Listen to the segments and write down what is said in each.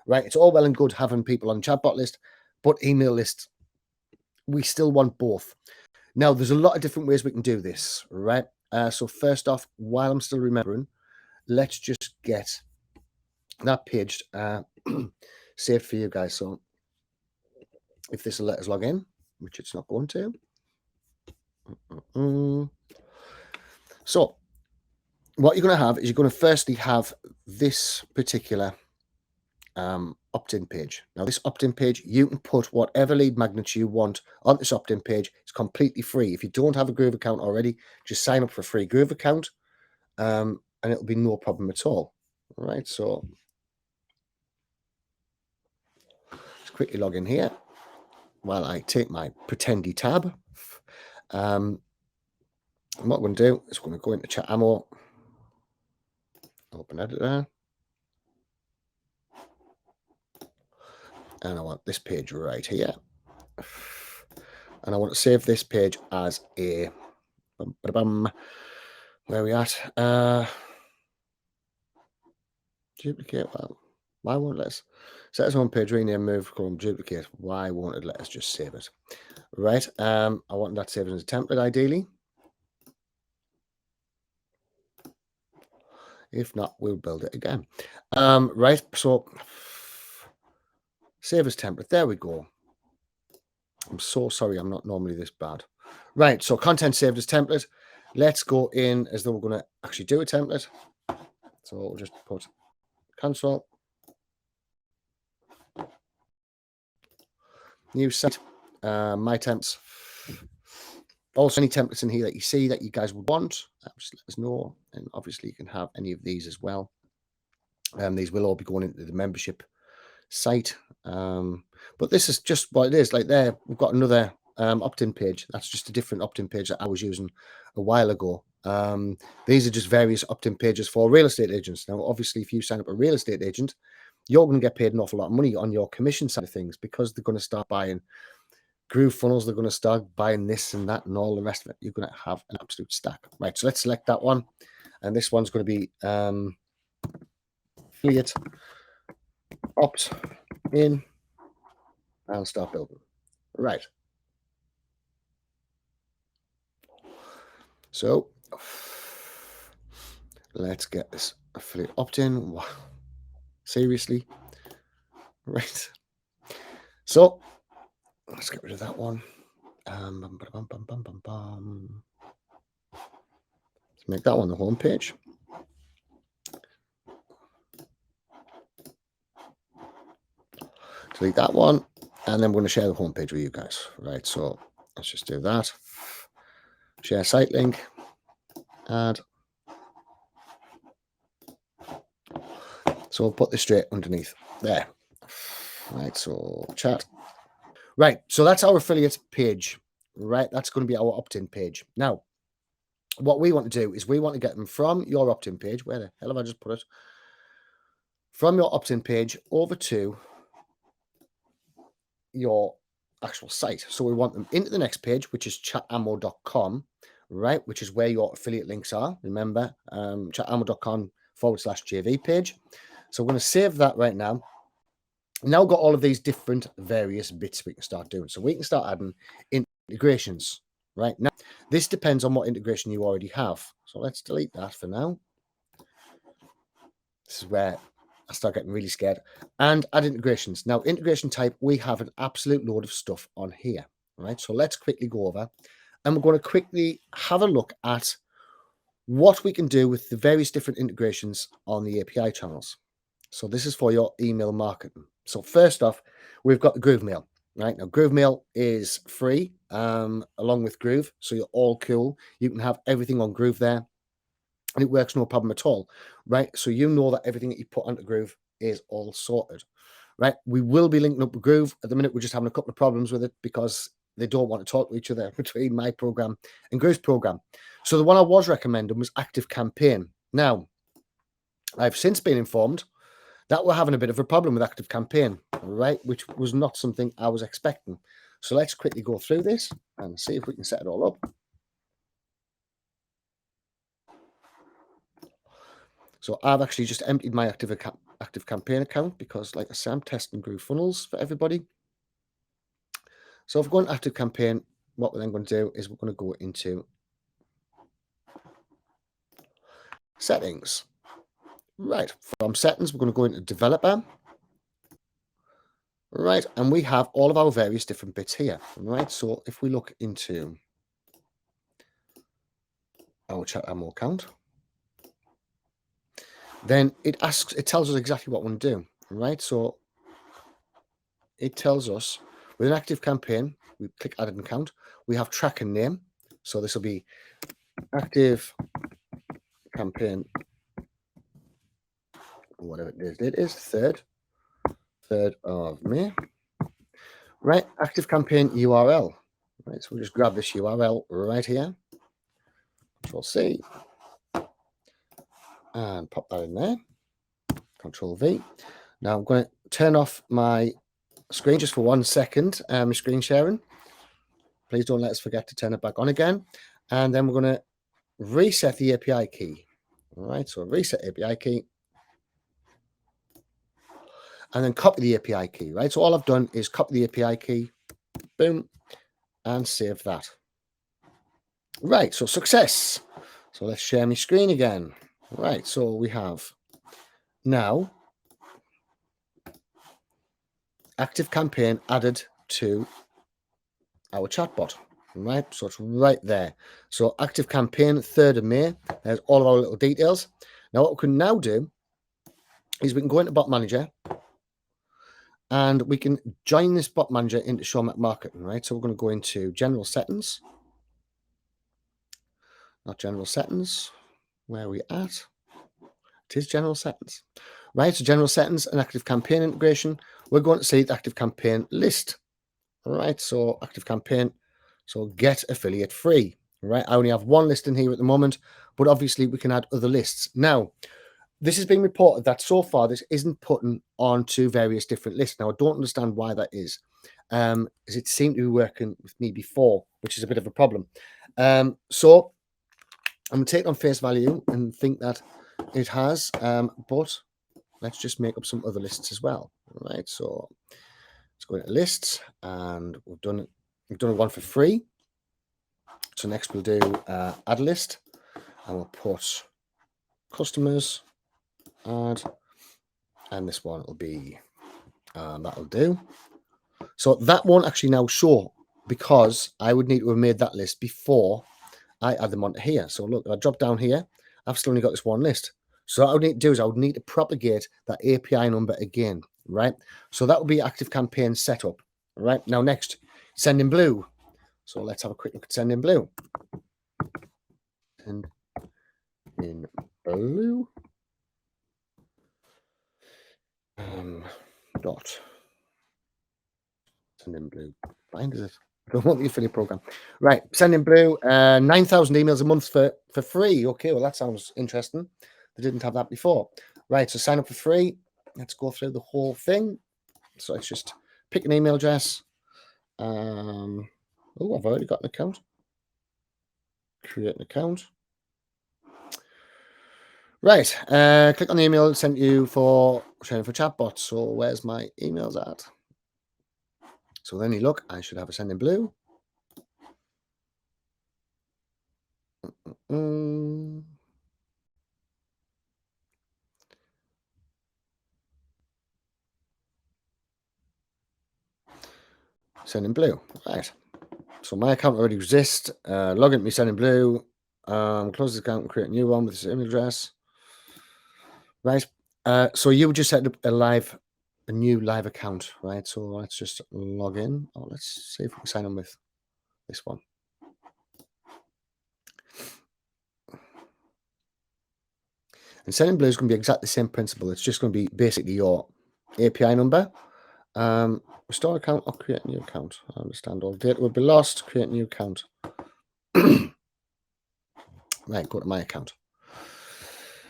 right? It's all well and good having people on chatbot list, but email list, we still want both. Now, there's a lot of different ways we can do this, right? So first off, while I'm still remembering, let's just get that page saved for you guys. So if this will let us log in, which it's not going to. So what you're going to have is you're going to firstly have this particular opt-in page. Now, this opt-in page, you can put whatever lead magnets you want on this opt-in page. It's completely free. If you don't have a Groove account already, just sign up for a free Groove account, and it'll be no problem at all. All right, so let's quickly log in here while I take my pretendy tab. And what we're going to do is we're going to go into Chat Ammo, open editor, and I want this page right here. And I want to save this page as a where are we at? Duplicate. Well, why won't it let us set as home page, rename, move, column, duplicate? Why won't it let us just save it? Right. I want that saved as a template, ideally. If not, we'll build it again. Right. So save as template. There we go. I'm so sorry. I'm not normally this bad. Right. So content saved as template. Let's go in as though we're going to actually do a template. So we'll just put console. New site. My temps. Also, any templates in here that you see that you guys would want, just let us know. And obviously, you can have any of these as well. These will all be going into the membership site. But this is just what it is. Like there, we've got another opt-in page. That's just a different opt-in page that I was using a while ago. These are just various opt-in pages for real estate agents. Now, obviously, if you sign up a real estate agent, you're going to get paid an awful lot of money on your commission side of things because they're going to start buying Groove funnels. They're going to start buying this and that and all the rest of it. You're going to have an absolute stack. Right, so let's select that one. And this one's going to be affiliate opt-in and start building. Right. So let's get this affiliate opt-in. Wow. Seriously? Right. So let's get rid of that one. Let's make that one the home page. Delete that one, and then we're going to share the home page with you guys. Right, so let's just do that. Share site link, add. So we'll put this straight underneath there. Right, so chat. Right, so that's our affiliate page. Right, that's going to be our opt-in page. Now, what we want to do is we want to get them from your opt-in page. Where the hell have I just put it? From your opt-in page over to your actual site. So we want them into the next page, which is chatammo.com, right? Which is where your affiliate links are. Remember, chatammo.com/JV page. So we're going to save that right now. Now we've got all of these different various bits we can start doing. So we can start adding integrations, right? Now, this depends on what integration you already have. So let's delete that for now. This is where I start getting really scared. And add integrations. Now, integration type, we have an absolute load of stuff on here, right? So let's quickly go over and we're going to quickly have a look at what we can do with the various different integrations on the API channels. So this is for your email marketing. So first off, we've got the Groove Mail, right? Now, Groove Mail is free along with Groove. So you're all cool. You can have everything on Groove there. And it works no problem at all, right? So you know that everything that you put onto Groove is all sorted, right? We will be linking up with Groove. At the minute, we're just having a couple of problems with it because they don't want to talk to each other between my program and Groove's program. So the one I was recommending was Active Campaign. Now, I've since been informed that we're having a bit of a problem with Active Campaign, right? Which was not something I was expecting. So let's quickly go through this and see if we can set it all up. So I've actually just emptied my Active active campaign account because, like I said, I'm testing Groove Funnels for everybody. So if we're going to active campaign, what we're then going to do is we're going to go into settings. Right, from settings, we're going to go into developer. Right, and we have all of our various different bits here. Right, so if we look into our Chatbot account, then it tells us exactly what we want to do. Right, so it tells us with an active campaign, we click add an account, we have tracker name. So this will be active campaign, whatever it is, 3rd of May. Right, active campaign URL. Right, so we'll just grab this URL right here, Control C, and pop that in there, Control V. Now I'm going to turn off my screen just for 1 second, screen sharing. Please don't let us forget to turn it back on again. And then we're going to reset the API key. All right, so reset API key. And then copy the API key, right? So all I've done is copy the API key, boom, and save that. Right, so success. So let's share my screen again. Right, so we have now active campaign added to our chatbot. Right, so it's right there. So active campaign 3rd of May. There's all of our little details. Now what we can now do is we can go into bot manager and we can join this bot manager into Showmac marketing. Right, so we're going to go into general settings, not general settings. Where are we at? It is general settings. Right, so general settings and active campaign integration. We're going to see the active campaign list. All right, so active campaign, so get affiliate free. Right, I only have one list in here at the moment, but obviously we can add other lists. Now, this has been reported that so far this isn't putting onto various different lists. Now, I don't understand why that is, as it seemed to be working with me before, which is a bit of a problem. So I'm going to take it on face value and think that it has, but let's just make up some other lists as well. All right, so let's go into lists, and we've done one for free. So next we'll do add list, and we'll put customers add, and this one will be that'll do. So that won't actually now show because I would need to have made that list before I add them onto here. So look, if I drop down here, I've still only got this one list. So what I would need to do is I would need to propagate that API number again, right? So that would be active campaign setup, right? Now next, send in blue. So let's have a quick look at send in blue. Send in blue. Dot. Send in blue. Find it. I don't want the affiliate program. Right, send in blue. 9,000 emails a month for free. Okay, well that sounds interesting. They didn't have that before. Right, so sign up for free. Let's go through the whole thing. So let's just pick an email address. Oh, I've already got an account. Create an account. Right, click on the email sent you for sharing for chatbot. So where's my emails at? So then you look, I should have a send in blue. Send in blue, right. So my account already exists. Log into me send in blue. Close the account and create a new one with this email address. Right. So you would just set up a new live account, right? So let's just log in. Oh, let's see if we can sign in with this one. And send in blue is going to be exactly the same principle. It's just going to be basically your API number. Restore account or create a new account. I understand all data will be lost. Create a new account. Right, go to my account.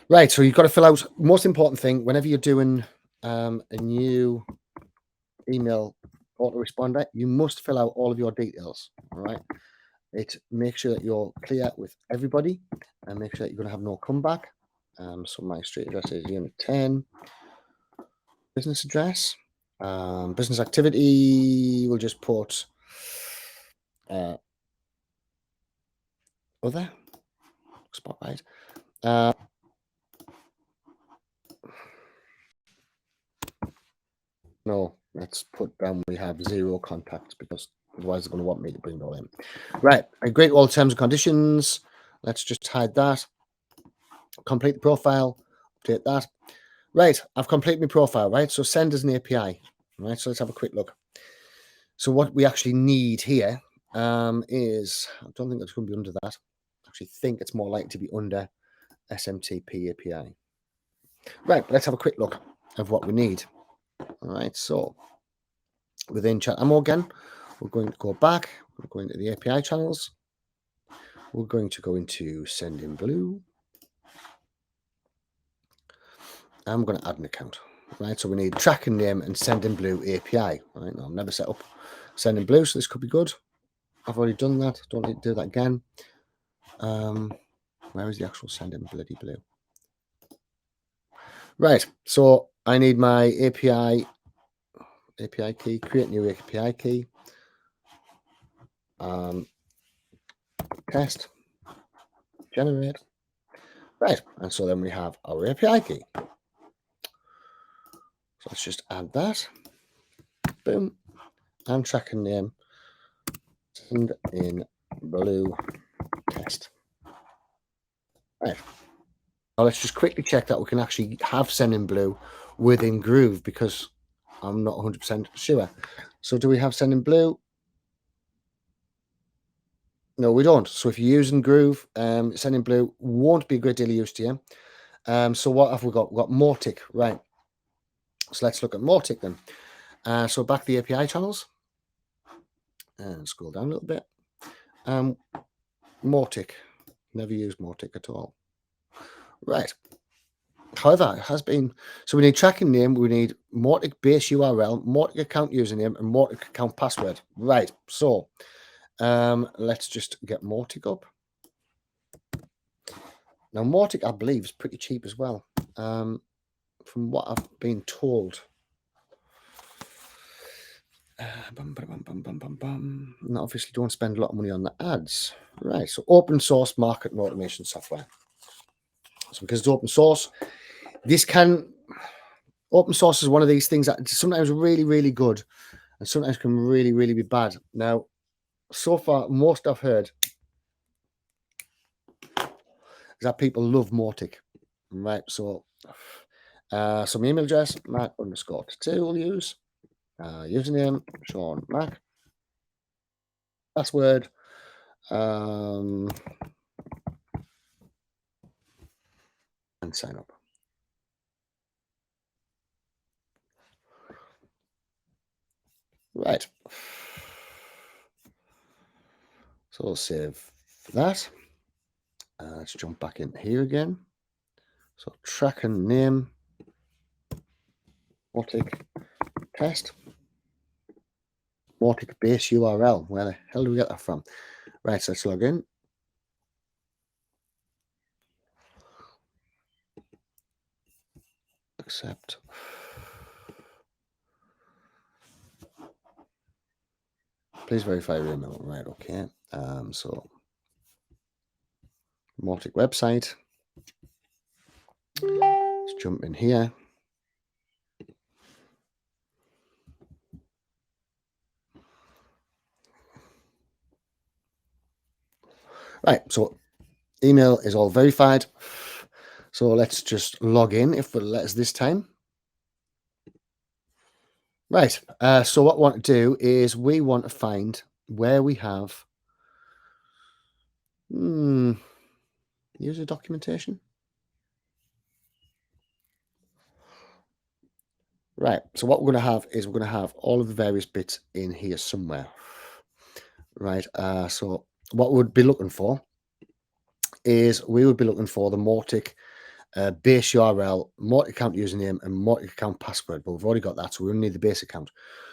Right, so you've got to fill out, most important thing, whenever you're doing a new email autoresponder, you must fill out all of your details, all right? Make sure that you're clear with everybody and make sure that you're going to have no comeback. So my street address is unit 10. business address, business activity. We'll just put other spotlight. No, let's put down we have 0 contacts because otherwise they're going to want me to bring it all in. Right, agree to all terms and conditions. Let's just hide that. Complete the profile, update that. Right, I've completed my profile, right? So send us an API, right? So let's have a quick look. So what we actually need here is, I don't think it's going to be under that. I actually think it's more likely to be under SMTP API. Right, let's have a quick look of what we need. All right, so within Chatbot again, we're going to go back. We're going to the API channels. We're going to go into Send in Blue. And we're going to add an account. Right, so we need tracking name and Send in Blue API. Right, now I've never set up Send in Blue, so this could be good. I've already done that. Don't need to do that again. Where is the actual Send in Bloody Blue? Right, so I need my API key, create new API key, test, generate. Right, and so then we have our API key. So let's just add that. Boom. And tracking name, Send in Blue test. Right. Now let's just quickly check that we can actually have Send in Blue within Groove because I'm not 100% sure. So do we have Send in Blue? No, we don't. So if you're using Groove, Send in Blue won't be a great deal of use to you. So what have we got? We've got Mautic, right? So let's look at Mautic then. So back to the API channels and scroll down a little bit. Mautic, never used Mautic at all. Right. However, it has been, so we need tracking name, we need Mautic base URL, Mautic account username, and Mautic account password. Right. So let's just get Mautic up. Now, Mautic, I believe, is pretty cheap as well. From what I've been told. Now, obviously, don't spend a lot of money on the ads. Right. So open source marketing automation software. So because it's open source, open source is one of these things that sometimes really, really good and sometimes can really, really be bad. Now, so far, most I've heard is that people love Mautic. Right. So, my email address, Mac_2 will use. Username, Sean Mac. Password. And sign up. Right. So we'll save that. Let's jump back in here again. So track and name, Mautic test, Mautic base URL. Where the hell do we get that from? Right, so let's log in. Accept. Please verify your email. Right, okay. So Mautic website. Let's jump in here. Right, so email is all verified. So let's just log in if it'll let us this time. Right, so what we want to do is we want to find where we have user documentation. Right, so what we're going to have is we're going to have all of the various bits in here somewhere. Right, so what we'd be looking for is we would be looking for the Mautic base URL, Mautic account username, and Mautic account password. But we've already got that, so we only need the base account.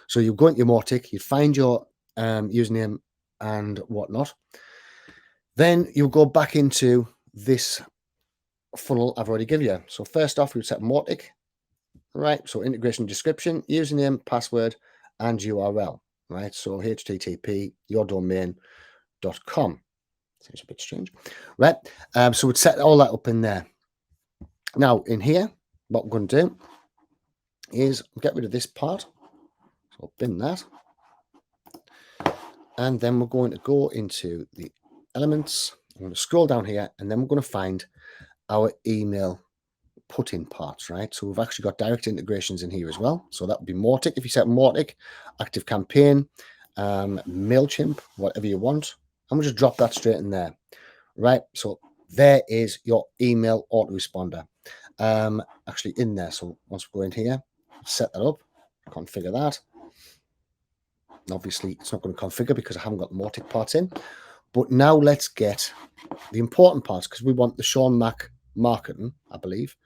So you go into your Mautic, you find your username and whatnot. Then you'll go back into this funnel I've already given you. So first off, we'll set Mautic. right? So integration description, username, password, and URL, right? So http yourdomain.com. Seems a bit strange, right? So we'd set all that up in there. Now in here, what we're going to do is get rid of this part. So I'll bin that. And then we're going to go into the elements. I'm going to scroll down here, and then we're going to find our email put-in parts, right? So we've actually got direct integrations in here as well. So that would be Mautic. If you set Mautic, Active Campaign, MailChimp, whatever you want, and we'll just drop that straight in there, right? So there is your email autoresponder actually in there. So once we go in here, set that up, configure that. Obviously, it's not going to configure because I haven't got Mautic parts in. But now let's get the important parts, because we want the Sean Mac marketing, I believe,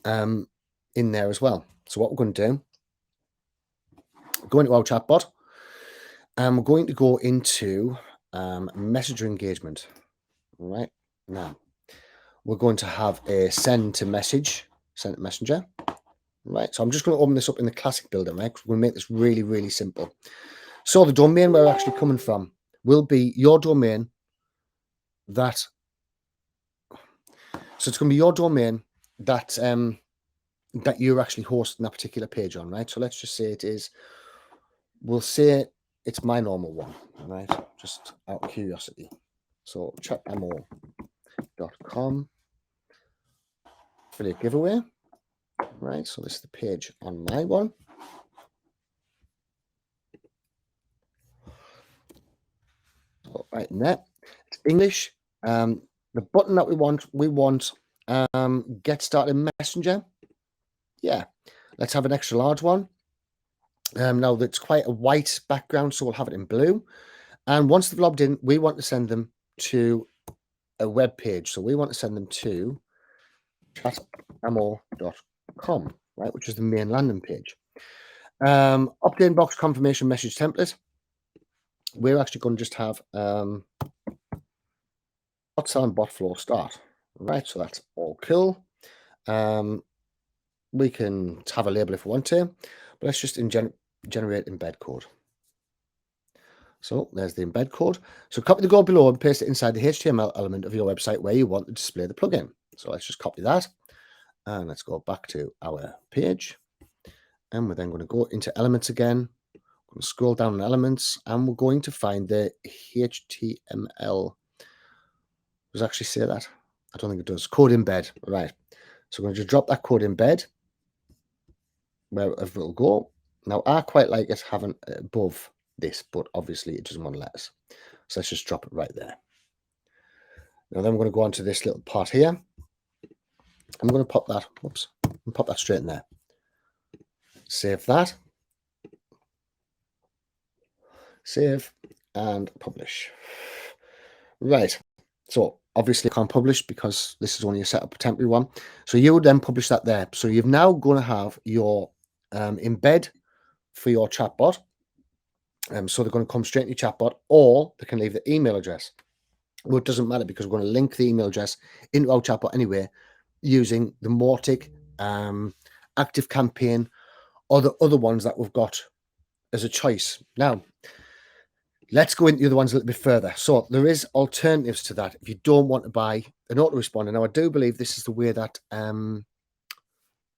in there as well. So what we're going to do, go into our chatbot, and we're going to go into messenger engagement. Right now, we're going to have a send to messenger. Right, so I'm just going to open this up in the classic builder, right? We're going to make this really, really simple. So the domain we're actually coming from will be your domain that. So it's going to be your domain that that you're actually hosting that particular page on, right? So let's just say it is. We'll say it's my normal one, right? Just out of curiosity. So chatamo.com affiliate giveaway, right? So this is the page on my one. So right in there, it's English. The button that we want get started messenger. Yeah, let's have an extra large one. Now that's quite a white background, so we'll have it in blue. And once they've logged in, we want to send them to a web page. So we want to send them to chatamo.com, right, which is the main landing page. Opt-in box confirmation message template. We're actually going to just have bot selling bot flow start, right? So that's all cool. We can have a label if we want to, but let's just generate embed code. So there's the embed code. So copy the code below and paste it inside the HTML element of your website where you want to display the plugin. So let's just copy that. And let's go back to our page. And we're then going to go into elements again. We're going to scroll down in elements, and we're going to find the HTML. Does it actually say that? I don't think it does. Code embed. Right. So we're going to just drop that code embed wherever it'll go. Now, I quite like it having above this, but obviously it doesn't want to let us. So let's just drop it right there. Now then we're going to go on to this little part here. I'm going to pop that, pop that straight in there. Save that. Save and publish. Right. So obviously I can't publish because this is only a setup, a temporary one. So you would then publish that there. So you've now going to have your embed for your chatbot. So they're going to come straight to your chatbot, or they can leave the email address. Well, it doesn't matter because we're going to link the email address into our chatbot anyway, using the Mautic, Active Campaign, or the other ones that we've got as a choice. Now, let's go into the other ones a little bit further. So there is alternatives to that if you don't want to buy an autoresponder. Now, I do believe this is the way that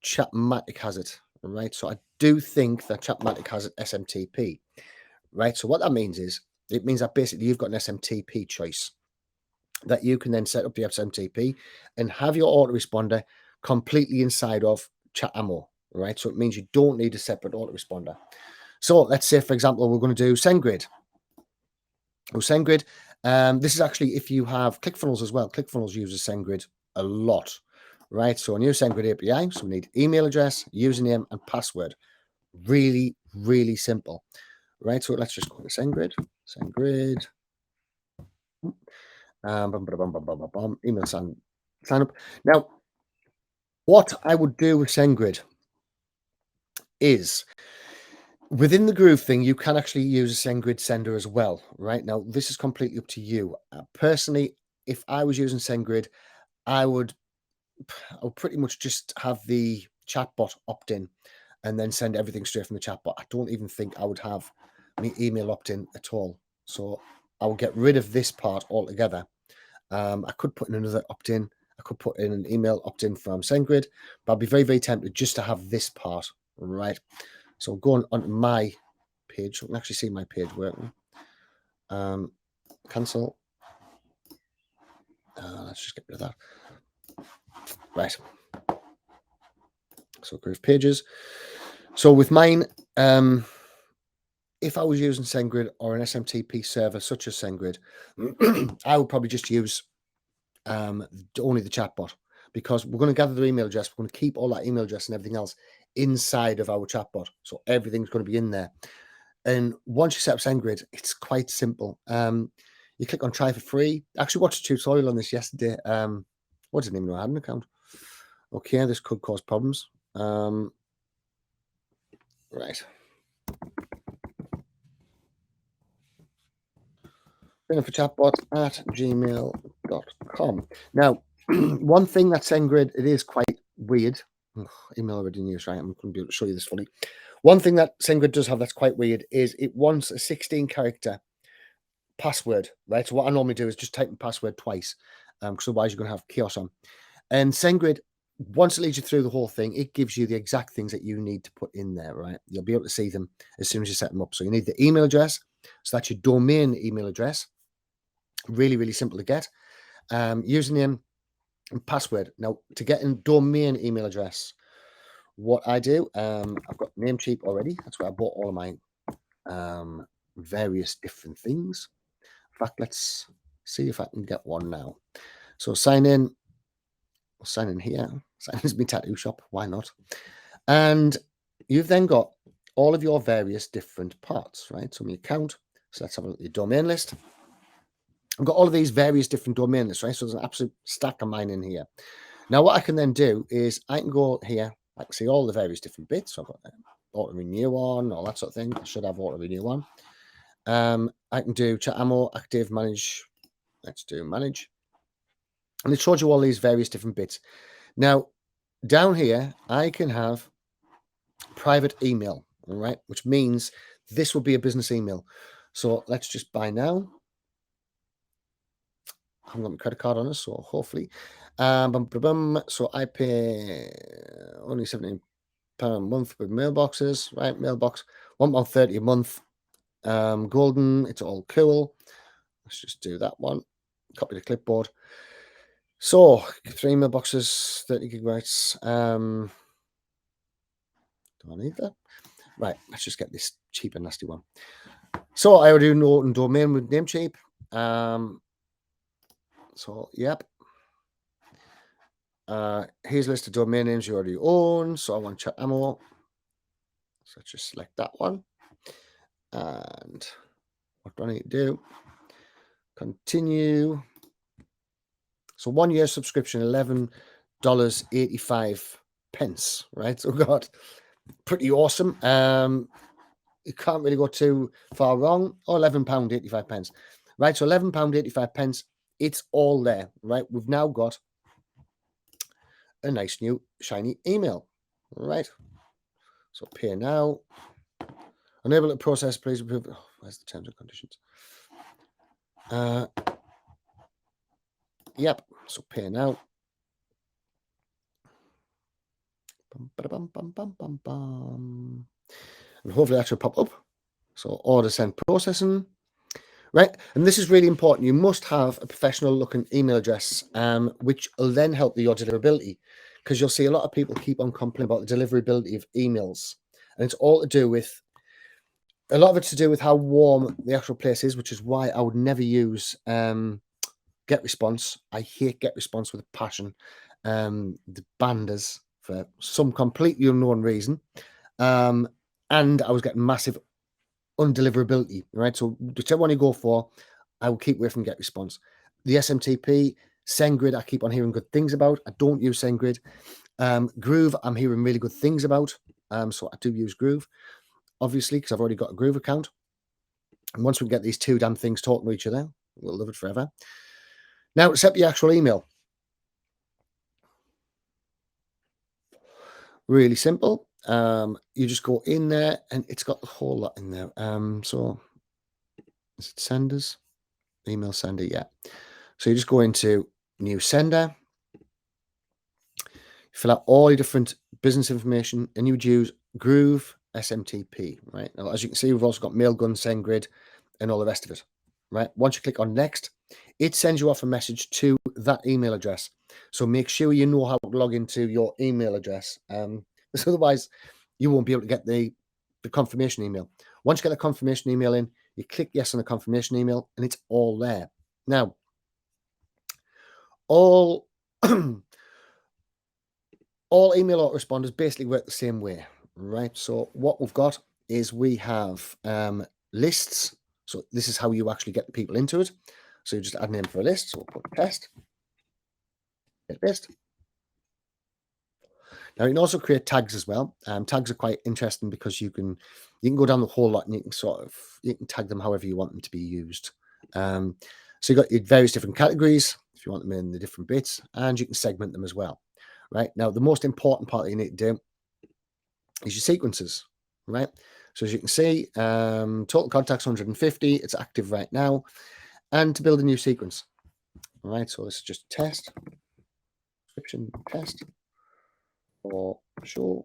Chatmatic has it, right? So I do think that Chatmatic has an SMTP, right? So what that means is, it means that basically you've got an SMTP choice that you can then set up the SMTP and have your autoresponder completely inside of Chatamo, right? So it means you don't need a separate autoresponder. So let's say, for example, we're going to do SendGrid. Oh, SendGrid. This is actually if you have ClickFunnels as well. ClickFunnels uses SendGrid a lot, right? So a new SendGrid API. So we need email address, username, and password. Really, really simple, right? So let's just go to SendGrid. SendGrid. Email sign up. Now, what I would do with SendGrid is within the Groove thing, you can actually use a SendGrid sender as well, right? Now, this is completely up to you. Personally, if I was using SendGrid, I would pretty much just have the chatbot opt-in and then send everything straight from the chatbot. I don't even think I would have my email opt-in at all. So I will get rid of this part altogether. I could put in another opt-in. I could put in an email opt-in from SendGrid, but I'd be very, very tempted just to have this part, right? So going onto my page, I can actually see my page working. Cancel. Let's just get rid of that. Right. So Groove Pages. So with mine, if I was using SendGrid or an SMTP server such as SendGrid, I would probably just use only the chatbot, because we're going to gather their email address. We're going to keep all that email address and everything else inside of our chatbot. So everything's going to be in there. And once you set up SendGrid, it's quite simple. You click on try for free. I actually watched a tutorial on this yesterday. I didn't even know I had an account. Okay, this could cause problems. Right. For chatbot at gmail.com. Now, one thing that SendGrid, it is quite weird. Email already in use, right? I'm going to be able to show you this fully. One thing that SendGrid does have that's quite weird is it wants a 16-character password, right? So what I normally do is just type in password twice, because otherwise you're going to have chaos on. And SendGrid, once it leads you through the whole thing, it gives you the exact things that you need to put in there, right? You'll be able to see them as soon as you set them up. So you need the email address. So that's your domain email address. Really, really simple to get. Username and password. Now, to get a domain email address, what I do, I've got Namecheap already. That's where I bought all of my various different things. In fact, let's see if I can get one now. So sign in. I'll sign in here. Sign in as my tattoo shop. Why not? And you've then got all of your various different parts, right? So my account. So let's have a look at your domain list. I've got all of these various different domain lists, right? So there's an absolute stack of mine in here. Now, what I can then do is I can go here. I can see all the various different bits. So I've got auto renew on, all that sort of thing. I should have auto renew on. I can do chat ammo, active, manage. Let's do manage. And it shows you all these various different bits. Now, down here, I can have private email, all right? Which means this will be a business email. So let's just buy now. I haven't got my credit card on us, so hopefully. So I pay only £17 a month with mailboxes, right? Mailbox, £1.30 a month. Golden, it's all cool. Let's just do that one. Copy the clipboard. So 3 mailboxes, 30 gigabytes. Do I need that? Right, let's just get this cheap and nasty one. So I already know domain with Namecheap. So yep. Here's a list of domain names you already own. So I want chat ammo. So let's just select that one. And what do I need to do? Continue. So 1 year subscription, $11.85, right? So God, pretty awesome. You can't really go too far wrong. Oh, £11.85. Right, so £11.85. It's all there, right? We've now got a nice new shiny email, right? So pay now. Unable to process, please approve. Oh, where's the terms and conditions? Yep. So pay now. And hopefully that should pop up. So order send processing. Right, and this is really important. You must have a professional looking email address, which will then help your deliverability, because you'll see a lot of people keep on complaining about the deliverability of emails, and it's all to do with, a lot of it's to do with how warm the actual place is, which is why I would never use Get Response. I hate Get Response with a passion. The banders for some completely unknown reason, and I was getting massive undeliverability, right? So whichever one you go for, I will keep away from Get Response. The SMTP, SendGrid, I keep on hearing good things about. I don't use SendGrid. Groove, I'm hearing really good things about. So I do use Groove, obviously, because I've already got a Groove account. And once we get these two damn things talking to each other, we'll love it forever. Now, set the actual email. Really simple. You just go in there and it's got the whole lot in there. So is it senders? Email sender, yeah. So you just go into new sender, fill out all your different business information, and you would use Groove SMTP, right? Now, as you can see, we've also got Mailgun, SendGrid, and all the rest of it, right? Once you click on next, it sends you off a message to that email address. So make sure you know how to log into your email address, because otherwise you won't be able to get the confirmation email. Once you get the confirmation email in, you click yes on the confirmation email, and it's all there. Now, all all email autoresponders basically work the same way, right? So what we've got is we have lists. So this is how you actually get the people into it. So you just add a name for a list. So we'll put test, get list. Now you can also create tags as well. Tags are quite interesting because you can go down the whole lot and you can tag them however you want them to be used. So you've got your various different categories if you want them in the different bits, and you can segment them as well. Right now, the most important part that you need to do is your sequences, right? So as you can see, total contacts 150. It's active right now, and to build a new sequence, all right? So this is just test description test or show.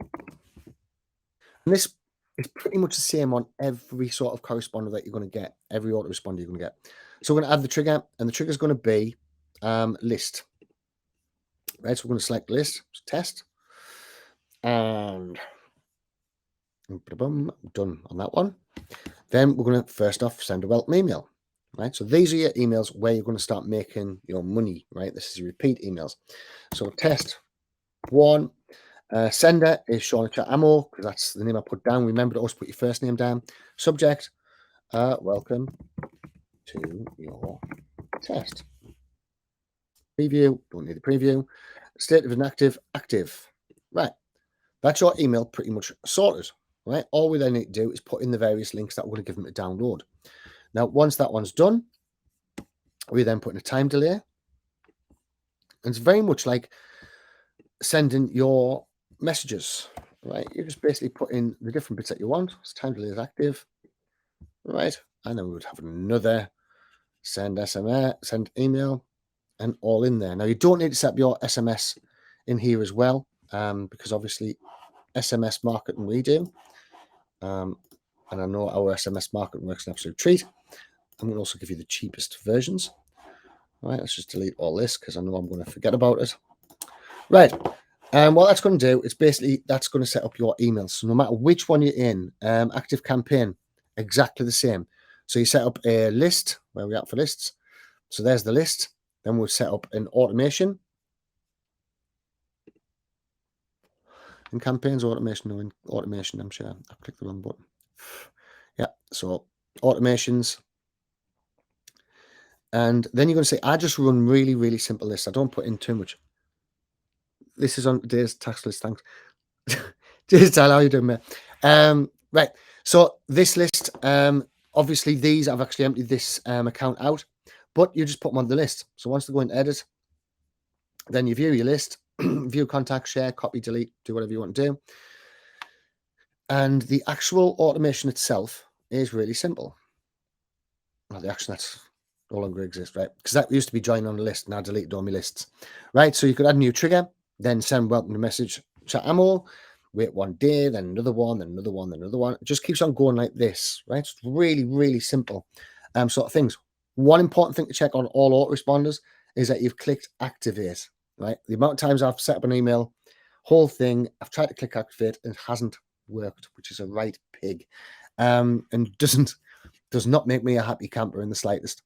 And this is pretty much the same on every sort of corresponder that you're going to get, every autoresponder you're going to get. So we're going to add the trigger, and the trigger is going to be list. Right, so we're going to select list, test, and done on that one. Then we're going to first off send a welcome email. Right, so these are your emails where you're going to start making your money. Right, this is your repeat emails. So test one. Sender is Sean Chat Ammo, because that's the name I put down. Remember to always put your first name down. Subject, welcome to your test. Preview, don't need the preview. State of inactive, active. Right, that's your email pretty much sorted. Right, all we then need to do is put in the various links that we're going to give them to download. Now, once that one's done, we then put in a time delay. And it's very much like sending your messages, right? You just basically put in the different bits that you want. So time delay is active, right? And then we would have another send SMS, send email, and all in there. Now, you don't need to set up your SMS in here as well, because obviously SMS marketing we do. And I know our SMS marketing works an absolute treat. I'm going to also give you the cheapest versions. All right, let's just delete all this because I know I'm going to forget about it. Right. What that's going to do is basically that's going to set up your emails. So no matter which one you're in, active campaign, exactly the same. So you set up a list, where we're at for lists. So there's the list. Then we'll set up an automation. In campaigns, automation, no, in automation, I'm sure. I've clicked the wrong button. Yeah, so automations. And then you're going to say, I just run really, really simple lists. I don't put in too much. This is on today's tax list. Thanks. Cheers, Tyler. How you doing, mate? Right. So this list, obviously these, I've actually emptied this account out, but you just put them on the list. So once they go into edit, then you view your list, view contact, share, copy, delete, do whatever you want to do. And the actual automation itself is really simple. Well, the action that's no longer exists, right? Because that used to be join on the list, now deleted all my lists, right? So you could add a new trigger, then send welcome to message chat ammo, wait 1 day, then another one, then another one, then another one. It just keeps on going like this, right? It's really, really simple sort of things. One important thing to check on all autoresponders is that you've clicked activate, right? The amount of times I've set up an email, whole thing, I've tried to click activate and it hasn't worked, which is a right pig, and does not make me a happy camper in the slightest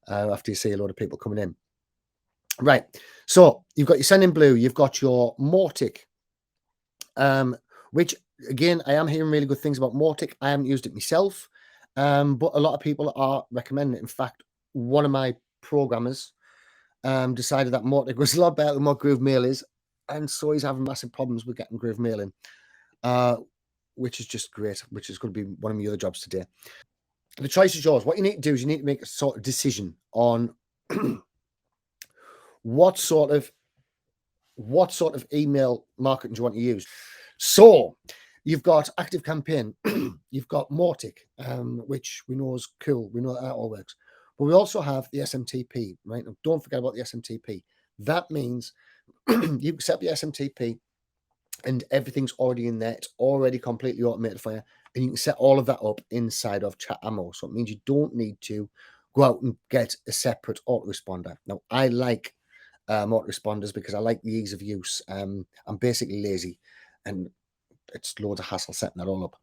after you see a lot of people coming in. Right. So you've got your send in blue, you've got your Mortic, which again, I am hearing really good things about Mortic. I haven't used it myself, but a lot of people are recommending it. In fact, one of my programmers decided that Mortic was a lot better than what Groove Mail is, and so he's having massive problems with getting Groove Mail in, which is just great, which is going to be one of my other jobs today. The choice is yours. What you need to do is you need to make a sort of decision on what sort of email marketing do you want to use. So you've got ActiveCampaign, you've got Mautic, which we know is cool. We know that all works. But we also have the SMTP, right? Now, don't forget about the SMTP. That means you can set up your SMTP and everything's already in there. It's already completely automated for you. And you can set all of that up inside of Chat Ammo. So it means you don't need to go out and get a separate autoresponder. Now, I like autoresponders because I like the ease of use. I'm basically lazy and it's loads of hassle setting that all up.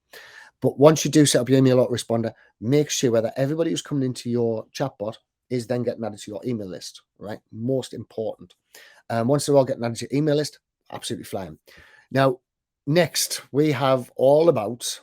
But once you do set up your email autoresponder, make sure that everybody who's coming into your chatbot is then getting added to your email list, right? Most important. Once they're all getting added to your email list, absolutely flying. Now, next we have all about